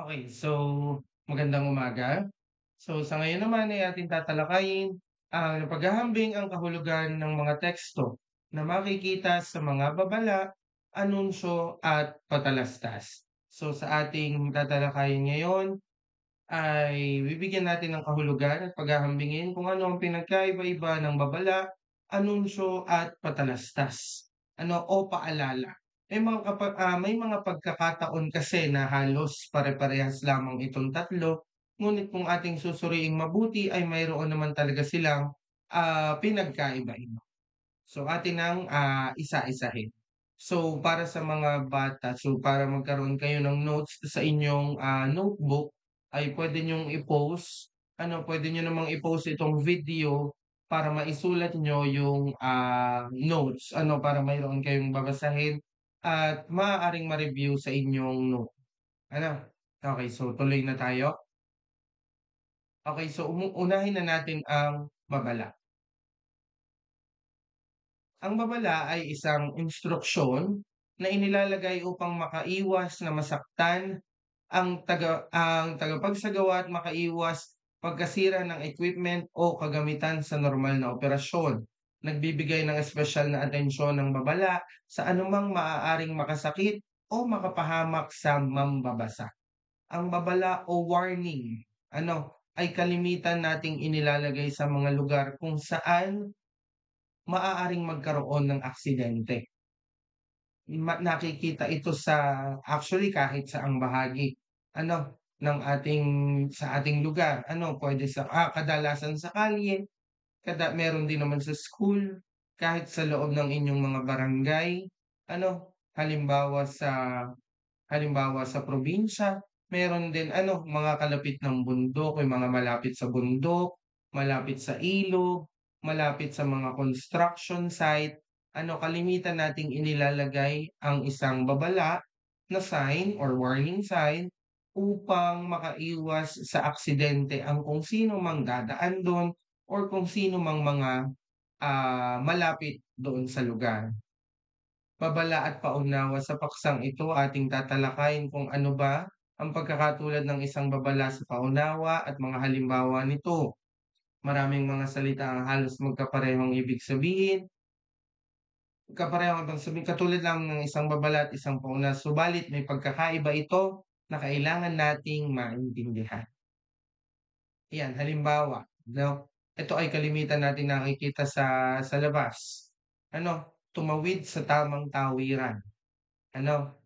Okay, so magandang umaga. So sa ngayon naman ay ating tatalakayin ang paghahambing ang kahulugan ng mga teksto na makikita sa mga babala, anunsyo at patalastas. So sa ating tatalakayin ngayon ay bibigyan natin ng kahulugan at paghahambingin kung ano ang pinagkaiba-iba ng babala, anunsyo at patalastas, o paalala. May mga pagkakataon kasi na halos pare-parehas lamang itong tatlo, ngunit kung ating susuriing mabuti ay mayroon naman talaga silang, pinagkaiba-iba. So atin ng, isa-isahin. So para sa mga bata, so para magkaroon kayo ng notes sa inyong, notebook ay puwede niyong i-pause, puwede niyo namang i-pause itong video para maisulat niyo yung, notes, para mayroon kayong babasahin at maaaring ma-review sa inyong note. Ano, okey, so tuloy na tayo? Okey, so unahin na natin ang babala. Ang babala ay isang instruksyon na inilalagay upang makaiwas na masaktan ang tagapagsagawa at makaiwas pagkasira ng equipment o kagamitan sa normal na operasyon. Nagbibigay ng espesyal na atensyon ng babala sa anumang maaaring makasakit o makapahamak sa mambabasa. Ang babala o warning, ay kalimitan nating inilalagay sa mga lugar kung saan maaaring magkaroon ng aksidente. Nakikita ito actually kahit saang bahagi, ng sa ating lugar. Puwede kadalasan sa kalye, meron din naman sa school, kahit sa loob ng inyong mga barangay, halimbawa sa probinsya, meron din mga kalapit ng bundok, may mga malapit sa bundok, malapit sa ilog, malapit sa mga construction site, kalimitan nating inilalagay ang isang babala na sign or warning sign upang makaiwas sa aksidente ang kung sino mang dadaan dun or kung sino mang mga, malapit doon sa lugar. Babala at paunawa sa paksang ito ating tatalakayin kung ano ba ang pagkakatulad ng isang babala sa paunawa at mga halimbawa nito. Maraming mga salita ang halos magkaparehong ibig sabihin, katulad lang ng isang babala at isang pauna, subalit may pagkakaiba ito na kailangan nating maintindihan. Yan, halimbawa, 'no, ito ay kalimitan nating nakikita sa labas. Tumawid sa tamang tawiran.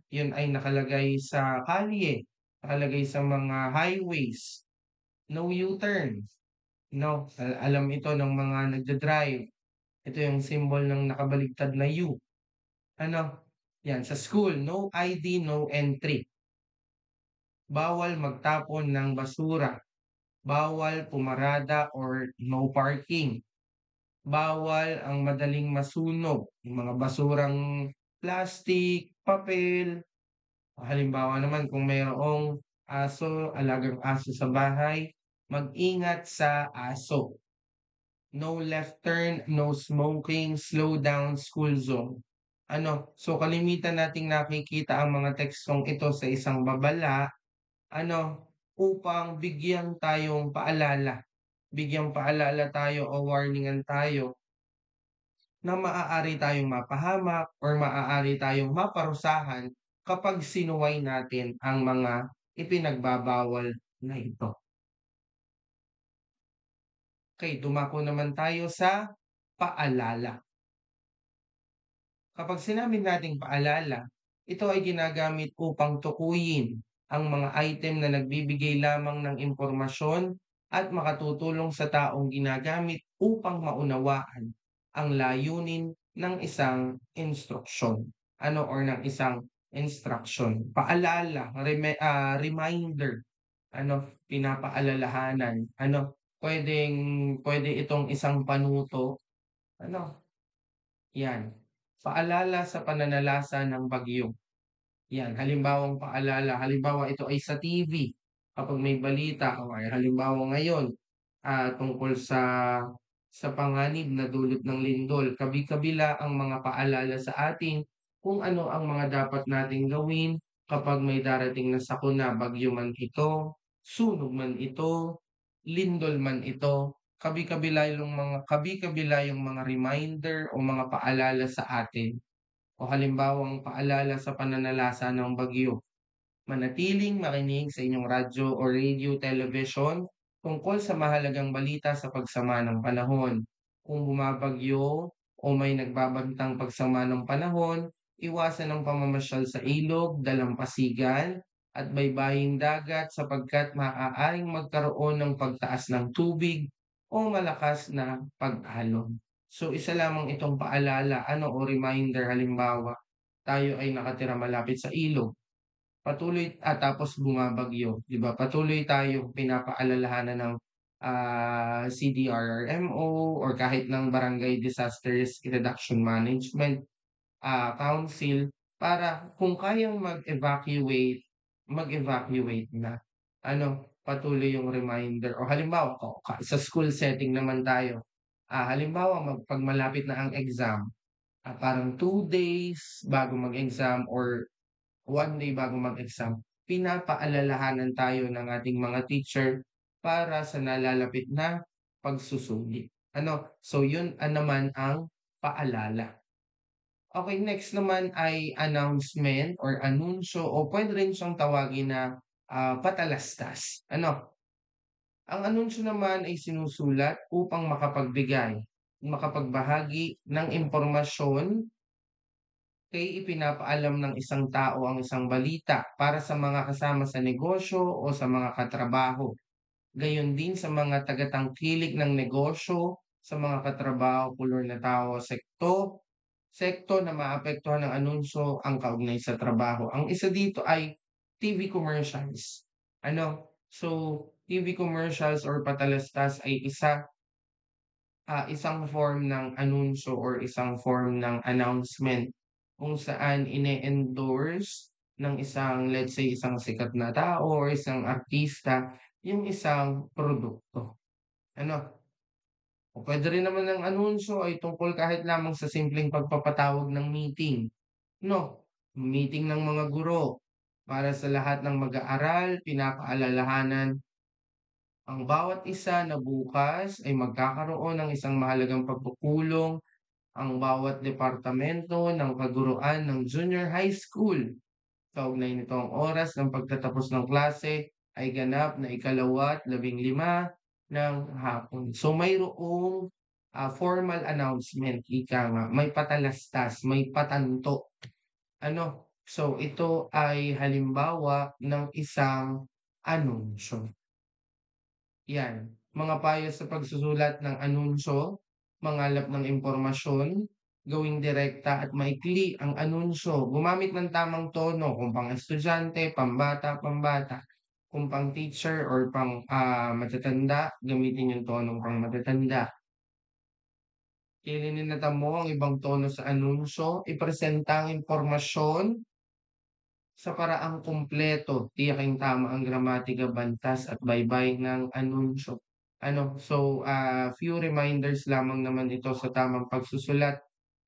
Yun ay nakalagay sa kalye, nakalagay sa mga highways, no U-turn, alam ito ng mga nagda-drive. Ito yung symbol ng nakabaligtad na U. Yan sa school, no ID, no entry. Bawal magtapon ng basura, bawal pumarada or no parking. Bawal ang madaling masunog, yung mga basurang plastic, papel. Halimbawa naman kung mayroong alagang aso sa bahay, mag-ingat sa aso. No left turn, no smoking, slow down, school zone. So kalimitan nating nakikita ang mga tekstong ito sa isang babala, upang bigyang paalala tayo o warningan tayo na maaari tayong mapahamak or maaari tayong maparusahan kapag sinuway natin ang mga ipinagbabawal na ito. Okay, dumako naman tayo sa paalala. Kapag sinabi nating paalala, ito ay ginagamit upang tukuyin ang mga item na nagbibigay lamang ng impormasyon at makatutulong sa taong ginagamit upang maunawaan ang layunin ng isang instruksyon, or ng isang instruction. Paalala, reminder, pinapaalalahanan, pwede itong isang panuto, ano, 'yan. Paalala sa pananalasa ng bagyo. 'Yan, halimbawa ito ay sa TV, kapag may balita o ay halimbawa ngayon, tungkol sa panganib na dulot ng lindol, kabi-kabila ang mga paalala sa atin kung ano ang mga dapat nating gawin kapag may darating na sakuna, bagyo man ito, sunog man ito, lindol man ito, kabi-kabila yung mga reminder o mga paalala sa atin o halimbawang paalala sa pananalasa ng bagyo. Manatiling makinig sa inyong radyo o radio, television tungkol sa mahalagang balita sa pagsama ng panahon. Kung bumabagyo o may nagbabantang pagsama ng panahon, iwasan ang pamamasyal sa ilog, dalampasigan, at baybaying dagat sapagkat maaaring magkaroon ng pagtaas ng tubig o malakas na pag-alon. So isa lamang itong paalala o reminder halimbawa, tayo ay nakatira malapit sa ilog. Tapos bumabagyo, 'di ba? Patuloy tayong pinapaalalahanan ng, CDRRMO or kahit ng Barangay Disaster Risk Reduction Management, Council para kung kayang mag-evacuate na. Patuloy yung reminder o halimbawa sa school setting naman tayo, halimbawa 'pag malapit na ang exam, parang 2 days bago mag-exam or 1 day bago mag-exam, pinapaalalahanan tayo ng ating mga teacher para sa nalalapit na pagsusuli. So yun naman ang paalala. Okay, next naman ay announcement or anunsyo o puwede rin siyang tawagin na, patalastas. Ang anunsyo naman ay sinusulat upang makapagbahagi ng impormasyon kay ipinapaalam ng isang tao ang isang balita para sa mga kasama sa negosyo o sa mga katrabaho. Gayon din sa mga tagatangkilik ng negosyo, sa mga katrabaho, kulor na tao, sekto na maapektuhan ng anunsyo ang kaugnay sa trabaho. Ang isa dito ay TV commercials. So TV commercials or patalastas ay isang form ng anunsyo or isang form ng announcement kung saan ine-endorse ng isang, let's say, isang sikat na tao or isang artista yung isang produkto. O puwede rin naman ang anunsyo ay tungkol kahit lamang sa simpleng pagpapatawag ng meeting, 'no? Meeting ng mga guro para sa lahat ng mag-aaral, pinapaalalahanan ang bawat isa na bukas ay magkakaroon ng isang mahalagang pagpupulong ang bawat departamento ng kaguruan ng junior high school. Kaugnay nito ang oras ng pagtatapos ng klase ay ganap na 12:15 ng hapon. So mayroong formal announcement, ika nga, may patalastas, may patanto. So ito ay halimbawa ng isang anunsyo. Yan, mga payo sa pagsusulat ng anunsyo, mangalap ng impormasyon, gawing direkta at maikli ang anunsyo, gumamit ng tamang tono kung pang-estudyante, pambata, kung pang-teacher or matatanda, gamitin yung tonong pang-matatanda. Kilininatan mo ang ibang tono sa anunsyo, ipresenta ang impormasyon sa paraang kumpleto, tiyaking tama ang gramatika, bantas at baybay ng anunsyo. Few reminders lamang naman ito sa tamang pagsusulat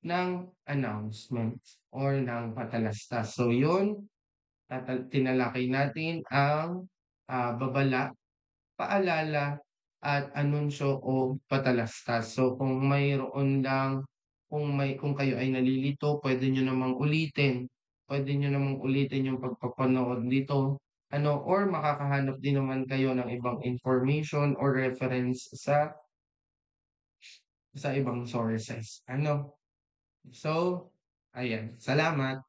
ng announcements or ng patalastas. So yun, tinalakay natin ang babala, paalala, at anunsyo o patalastas. So kung kayo ay nalilito, pwede niyo namang ulitin yung pagpapanood nito, or makakahanap din naman kayo ng ibang information or reference sa ibang sources. So, ayan, salamat.